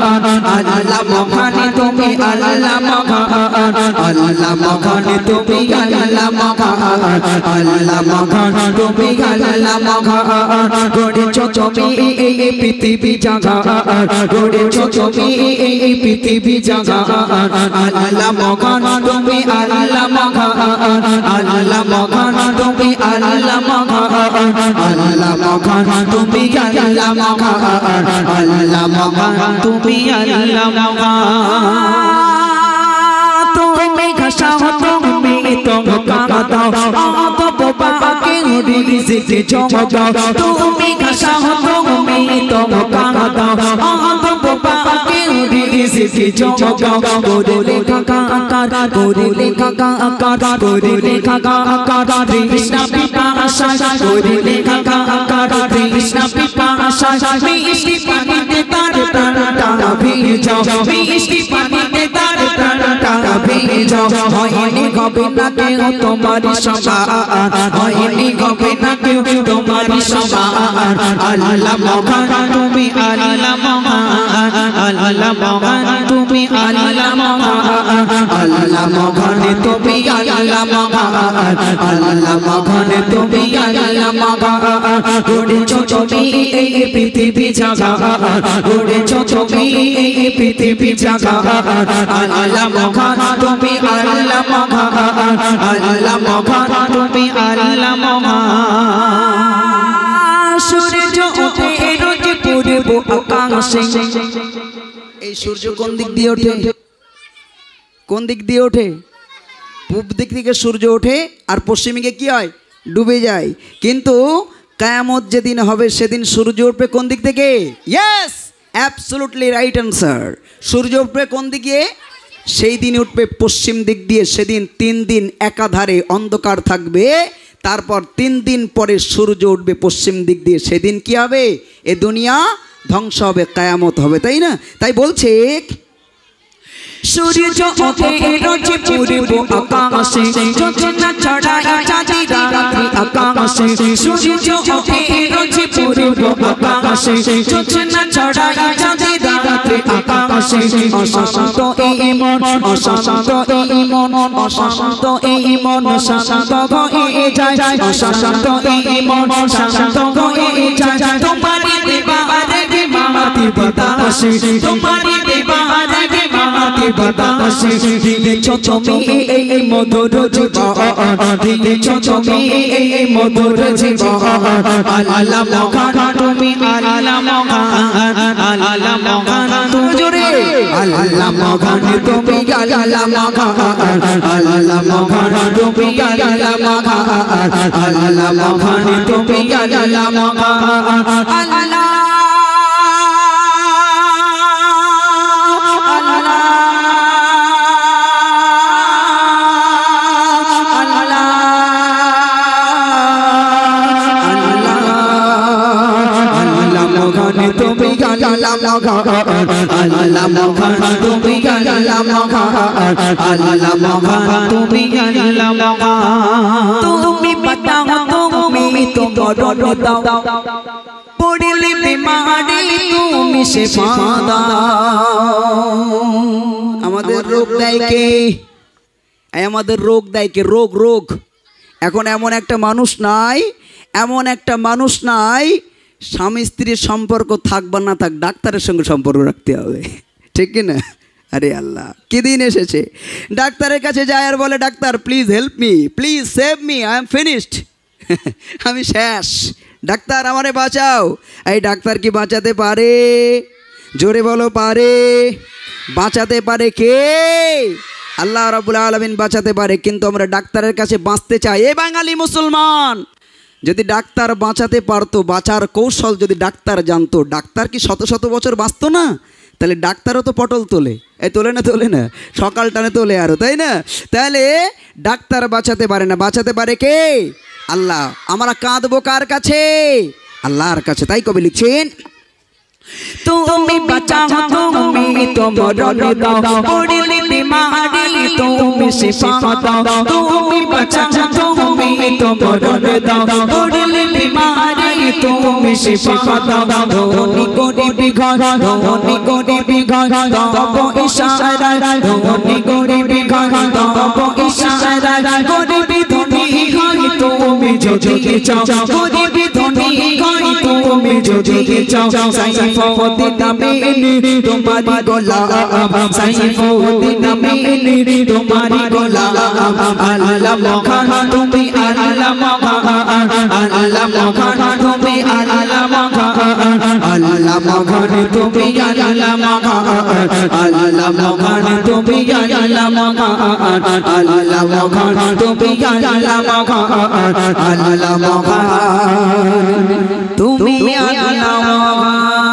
আল্লাহ মহান তুমি আল্লাহ মহান আল্লাহ মহান তুমি আল্লাহ মহান আল্লাহ মহান তুমি আল্লাহ মহান গড়েছো তুমি এই পৃথিবী জাগান গড়েছো তুমি এই পৃথিবী জাগান আল্লাহ মহান তুমি আল্লাহ মহান আল্লাহ মহান তুমি আল্লাহ মহান আল্লাহ মহান তুমি আল্লাহ মহান আল্লাহ মহান তুমি আল্লাহ মহান তুমি ঘাসাও তুমি কাঁদা দাও তো বাবাকে রিজিকে জমা দাও তুমি ঘাসাও তুমি কাঁদা দাও তো বাবাকে রিজিকে জমা দাও করে লেখা আকার করে লেখা আকার করে লেখা আকার কৃষ্ণ পিতা আশা করে লেখা আকার কৃষ্ণ পিতা আশা মিষ্টি পানিতে তার প্রাণটা ভিজাও মিষ্টি পানিতে তার প্রাণটা ভিজাও হয়নি হবে না কেউ তোমার সমান হয়নি হবে না কেউ তোমার সমান আল্লাহ মহান তুমি আল্লাহ মহান আল্লাহ মহান তুমি আল্লাহ মহান আল্লাহ মহান তুমি আল্লাহ মহান আল্লাহ মহান তুমি আল্লাহ মহান গড়েছো তুমি এই পৃথিবী জাগান গড়েছো তুমি এই পৃথিবী জাগান আল্লাহ মহান তুমি আল্লাহ মহান আল্লাহ মহান তুমি আল্লাহ মহান সূর্য ওঠে রোজ পূর্ব আকাশে এই সূর্য কোন দিক দিয়ে ওঠে কোন দিক দিয়ে ওঠে পূব দিক থেকে সূর্য ওঠে আর পশ্চিমে গিয়ে কি হয় ডুবে যায় কিন্তু কিয়ামত যেদিন হবে সেদিন সূর্য উঠবে কোন দিক থেকে ইয়েস অ্যাবসলিউটলি রাইট অ্যানসার সূর্য উঠবে কোন দিকে সেই দিন উঠবে পশ্চিম দিক দিয়ে সেদিন 3 দিন একাধারে অন্ধকার থাকবে তারপর 3 দিন পরে সূর্য উঠবে পশ্চিম দিক দিয়ে সেদিন কি হবে এই দুনিয়া ধ্বংস হবে কিয়ামত হবে তাই না তাই বলছে সূর্য ওঠে রোজ পূর্ব আকাশে যোজনা ছড়ায় চাঁদি রাত্রি আকাশে সূর্য ওঠে রোজ পূর্ব আকাশে যোজনা ছড়ায় চাঁদি রাত্রি আকাশে অশান্ত এই মন অশান্ত এই মন অশান্ত এই মন শান্ত হয়ে যায় অশান্ত এই মন শান্ত হয়ে যায় তোমারি দেবারে মাতি বাতাসে তোমারি দেবারে মাতি বাতাসে দিয়েছো তুমি এই মধুর জীবন দিয়েছো তুমি এই মধুর জীবন আল্লাহ মহান তুমি আল্লাহ মহান আল্লাহ মহান তুমি জোরে আল্লাহ মহান তুমি আল্লাহ মহান আল্লাহ মহান তুমি আল্লাহ মহান আল্লাহ মহান তুমি আল্লাহ মহান আল্লাহ আল্লাহ মহান তুমি আল্লাহ মহান আল্লাহ মহান তুমি আল্লাহ মহান তুমি বাতাও তুমি তোমার দাও পড়লে বিমারি তুমি শিফা দাও আমাদের রোগ দেয় কে আমাদের রোগ দেয় কে রোগ রোগ এখন এমন একটা মানুষ নাই স্বামী স্ত্রীর সম্পর্ক থাক বা না থাক ডাক্তারের সঙ্গে সম্পর্ক রাখতে হবে ঠিক কি না আরে আল্লাহ কি দিন এসেছে ডাক্তারের কাছে যায় আর বলে doctor please help me please save me I am finished আমি শেষ ডাক্তার আমারে বাঁচাও এই ডাক্তার কি বাঁচাতে পারে জোরে বলো পারে বাঁচাতে পারে কে আল্লাহ রাব্বুল আলামিন বাঁচাতে পারে কিন্তু আমরা ডাক্তারের কাছে বাঁচতে চাই এই বাঙালি মুসলমান যদি ডাক্তার বাঁচাতে পারতো বাঁচার কৌশল যদি ডাক্তার জানতো ডাক্তার কি শত শত বছর বাঁচতো না তাহলে ডাক্তারও তো পটল তোলে এই তোলে না সকাল টানে তোলে আরো তাই না তাহলে ডাক্তার বাঁচাতে পারে না বাঁচাতে পারে কে আল্লাহ আমরা কাঁদবো কার কাছে আল্লাহর কাছে তাই কবি লিখছেন তুমি বাঁচাও তুমি তোমার দাও পড়লে বিমারি তুমি শিফা দাও তুমি বাঁচাও তুমি তোমার দাও পড়লে বিমারি তুমি শিফা দাও ধনী গরিবি ঘর ধনী গরিবি ঘর তব ইশারায় ধনী গরিবি ঘর তব ইশারায় গরিবি ধনী হয় তুমি যদি চাও গরিবি ধনী হয় তুমি যদি চাও সাইফুদ্দিন আমিনী তোমারি গোলাম সাইফুদ্দিন আমিনী তোমারি গোলাম আল্লাহ মখান তুমি আল্লাহ মখান আল্লাহ মখান তুমি আল্লাহ মখান আল্লাহ মখান তুমি আল্লাহ মখান আল্লাহ মখান তুমি আল্লাহ মখান আল্লাহ মখান তুমি আল্লাহ মখান আল্লাহ মখান তুমি আল্লাহ মখান